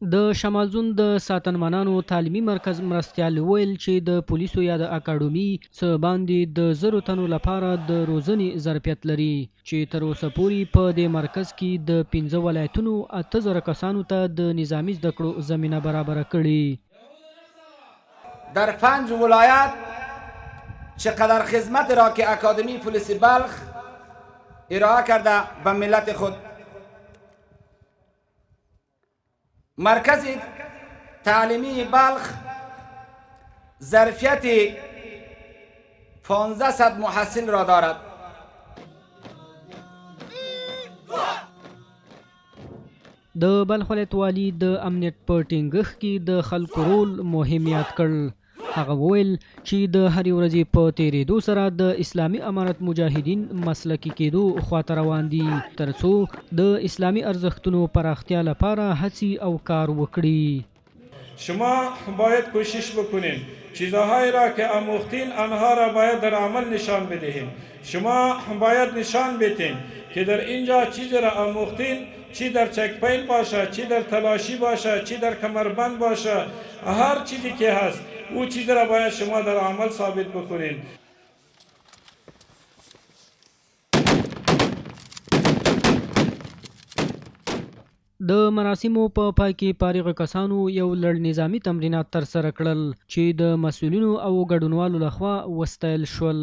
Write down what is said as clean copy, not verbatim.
د شمال زون د ساتنمنانو تعلیمي مرکز مرستیال ویل چې د پولیسو یا د اکاډمي څخه باندې د 100 تنو لپاره د روزنې ظرفیت لري چې تر اوسه پورې په دې مرکز کې د 15 ولایتونو 8000 کسانو ته د نظامی زده کړو زمینه برابر کړي. در 5 ولایت چقدر خدمت را که اکادمی پلیس بلخ ارائه کرده به ملت خود، مرکز تعلیمی بلخ ظرفیت 1500 محصل را دارد. د بلخ ولایت والی د امنیت په ټینګښت کې د خلکو رول مهم یاد کړ. هغه وویل چې د هرې ورځې په تیریدو سره د اسلامي امارت مجاهدین مسلکي کېدو خواته روان دي ترڅو د اسلامي ارزښتونو پراختیا لپاره هڅې او کار وکړي. شما باید کوشش بکنین چیزهایی را که آموختین آنها را باید در عمل نشان بدهیم. شما باید نشان بدین که در اینجا چیزی را آموختین، چی در چکپین باشه، چی در تلاشی باشه، چی در کمربند باشه، هر چیزی که هست او چیز را باید شما در عمل ثابت بکنین. د مراسمو په پای کې فارغ کسانو یو لړ نظامی تمرینات ترسره کړل چې د مسؤلینو او ګډونوالو لخوا وستایل شول.